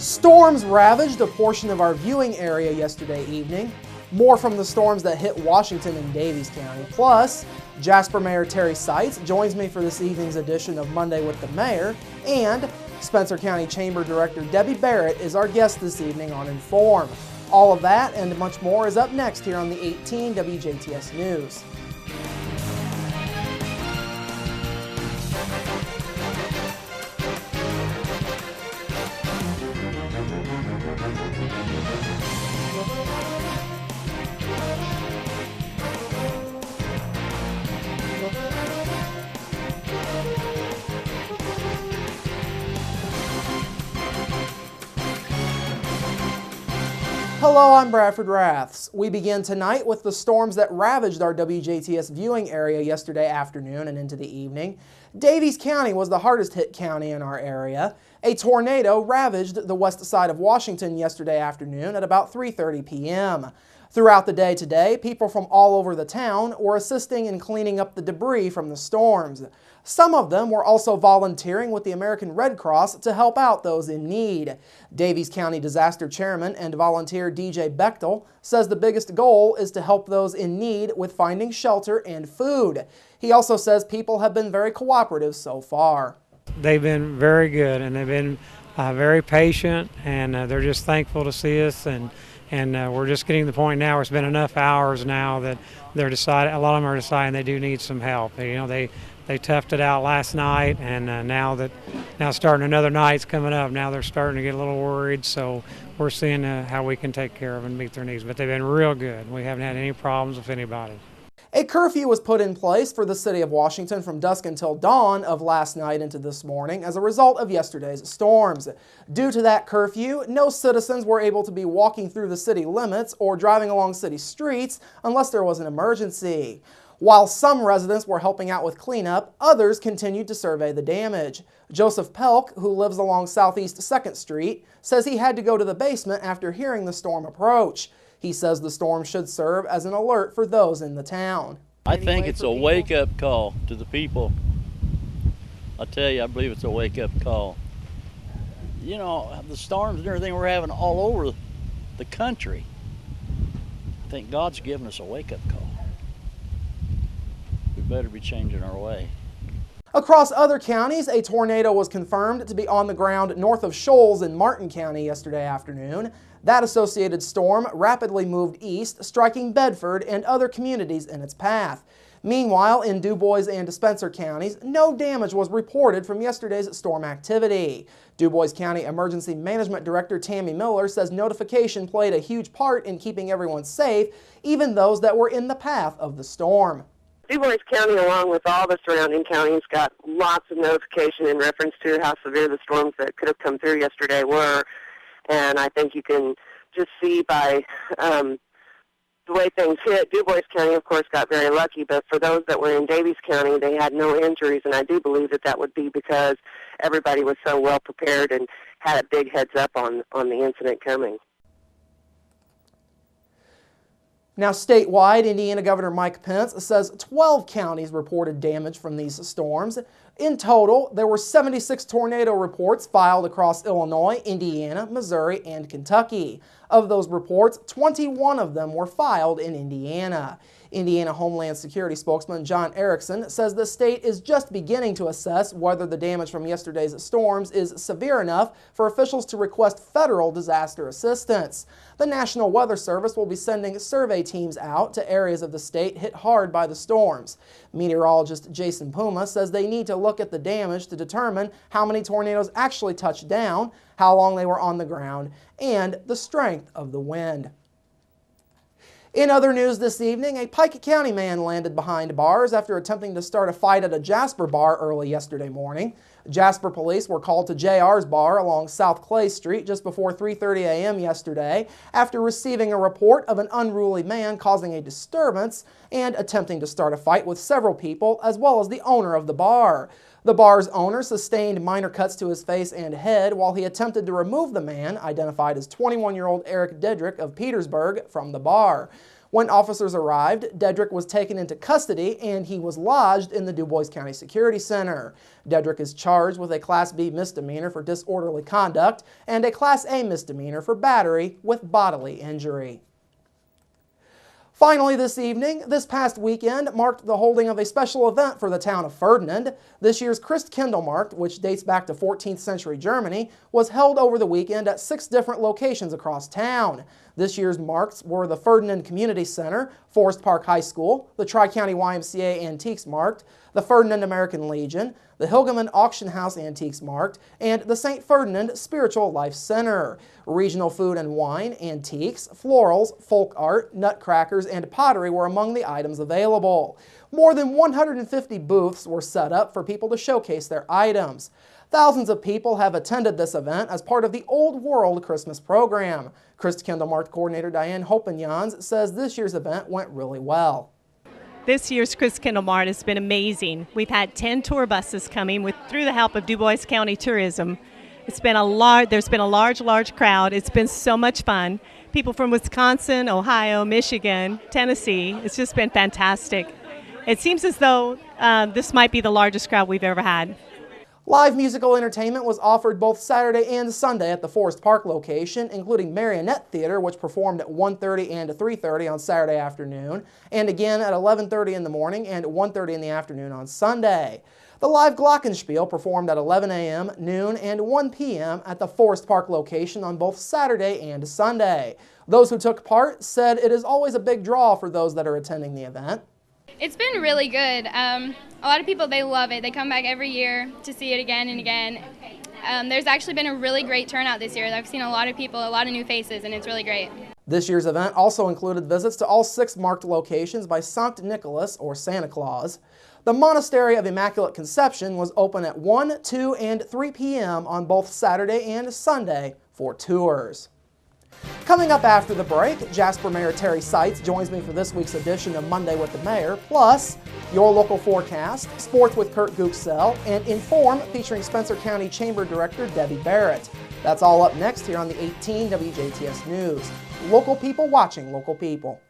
Storms ravaged a portion of our viewing area yesterday evening. More from the storms that hit Washington and Daviess County. Plus, Jasper Mayor Terry Seitz joins me for this evening's edition of Monday with the Mayor, and Spencer County Chamber Director Debbie Barrett is our guest this evening on Inform. All of that and much more is up next here on the 18 WJTS News. Hello, I'm Bradford Raths. We begin tonight with the storms that ravaged our WJTS viewing area yesterday afternoon and into the evening. Daviess County was the hardest hit county in our area. A tornado ravaged the west side of Washington yesterday afternoon at about 3:30 p.m. Throughout the day today, people from all over the town were assisting in cleaning up the debris from the storms. Some of them were also volunteering with the American Red Cross to help out those in need. Daviess County Disaster Chairman and volunteer DJ Bechtel says the biggest goal is to help those in need with finding shelter and food. He also says people have been very cooperative so far. They've been very good, and they've been very patient, and they're just thankful to see us, and we're just getting to the point now where it's been enough hours now that they're deciding, a lot of them are deciding they do need some help. You know, they toughed it out last night, and now starting another night's coming up, now they're starting to get a little worried, so we're seeing how we can take care of and meet their needs. But they've been real good. We haven't had any problems with anybody. A curfew was put in place for the city of Washington from dusk until dawn of last night into this morning as a result of yesterday's storms. Due to that curfew, no citizens were able to be walking through the city limits or driving along city streets unless there was an emergency. While some residents were helping out with cleanup, others continued to survey the damage. Joseph Pelk, who lives along Southeast 2nd Street, says he had to go to the basement after hearing the storm approach. He says the storm should serve as an alert for those in the town. I think it's a wake-up call to the people. I tell you, I believe it's a wake-up call. You know, the storms and everything we're having all over the country, I think God's given us a wake-up call. We better be changing our way. Across other counties, a tornado was confirmed to be on the ground north of Shoals in Martin County yesterday afternoon. That associated storm rapidly moved east, striking Bedford and other communities in its path. Meanwhile, in Du Bois and Spencer counties, no damage was reported from yesterday's storm activity. Du Bois County Emergency Management Director Tammy Miller says notification played a huge part in keeping everyone safe, even those that were in the path of the storm. Du Bois County, along with all the surrounding counties, got lots of notification in reference to how severe the storms that could have come through yesterday were. And I think you can just see by the way things hit. Du Bois County, of course, got very lucky, but for those that were in Daviess County, they had no injuries, and I do believe that would be because everybody was so well prepared and had a big heads up on the incident coming. Now, statewide, Indiana Governor Mike Pence says 12 counties reported damage from these storms. In total, there were 76 tornado reports filed across Illinois, Indiana, Missouri, and Kentucky. Of those reports, 21 of them were filed in Indiana. Indiana Homeland Security spokesman John Erickson says the state is just beginning to assess whether the damage from yesterday's storms is severe enough for officials to request federal disaster assistance. The National Weather Service will be sending survey teams out to areas of the state hit hard by the storms. Meteorologist Jason Puma says they need to look at the damage to determine how many tornadoes actually touched down, how long they were on the ground, and the strength of the wind. In other news this evening, a Pike County man landed behind bars after attempting to start a fight at a Jasper bar early yesterday morning. Jasper police were called to JR's bar along South Clay Street just before 3:30 a.m. yesterday after receiving a report of an unruly man causing a disturbance and attempting to start a fight with several people as well as the owner of the bar. The bar's owner sustained minor cuts to his face and head while he attempted to remove the man, identified as 21-year-old Eric Dedrick of Petersburg, from the bar. When officers arrived, Dedrick was taken into custody and he was lodged in the DuBois County Security Center. Dedrick is charged with a Class B misdemeanor for disorderly conduct and a Class A misdemeanor for battery with bodily injury. Finally this evening, this past weekend marked the holding of a special event for the town of Ferdinand. This year's Christkindlmarkt, which dates back to 14th century Germany, was held over the weekend at 6 different locations across town. This year's marks were the Ferdinand Community Center, Forest Park High School, the Tri-County YMCA Antiques Markt, the Ferdinand American Legion, the Hilgeman Auction House Antiques Markt, and the St. Ferdinand Spiritual Life Center. Regional food and wine, antiques, florals, folk art, nutcrackers, and pottery were among the items available. More than 150 booths were set up for people to showcase their items. Thousands of people have attended this event as part of the Old World Christmas program. Christkindlmarkt coordinator Diane Hoppenjans says this year's event went really well. This year's Christkindlmarkt has been amazing. We've had 10 tour buses coming through the help of DuBois County Tourism. There's been a large crowd. It's been so much fun. People from Wisconsin, Ohio, Michigan, Tennessee. It's just been fantastic. It seems as though this might be the largest crowd we've ever had. Live musical entertainment was offered both Saturday and Sunday at the Forest Park location, including Marionette Theater, which performed at 1:30 and 3:30 on Saturday afternoon, and again at 11:30 in the morning and 1:30 in the afternoon on Sunday. The live glockenspiel performed at 11 a.m., noon, and 1 p.m. at the Forest Park location on both Saturday and Sunday. Those who took part said it is always a big draw for those that are attending the event. It's been really good. A lot of people, they love it. They come back every year to see it again and again. There's actually been a really great turnout this year. I've seen a lot of people, a lot of new faces, and it's really great. This year's event also included visits to all 6 marked locations by Sankt Nicholas, or Santa Claus. The Monastery of Immaculate Conception was open at 1, 2, and 3 p.m. on both Saturday and Sunday for tours. Coming up after the break, Jasper Mayor Terry Seitz joins me for this week's edition of Monday with the Mayor, plus your local forecast, sports with Kurt Gooksell, and Inform featuring Spencer County Chamber Director Debbie Barrett. That's all up next here on the 18 WJTS News. Local people watching local people.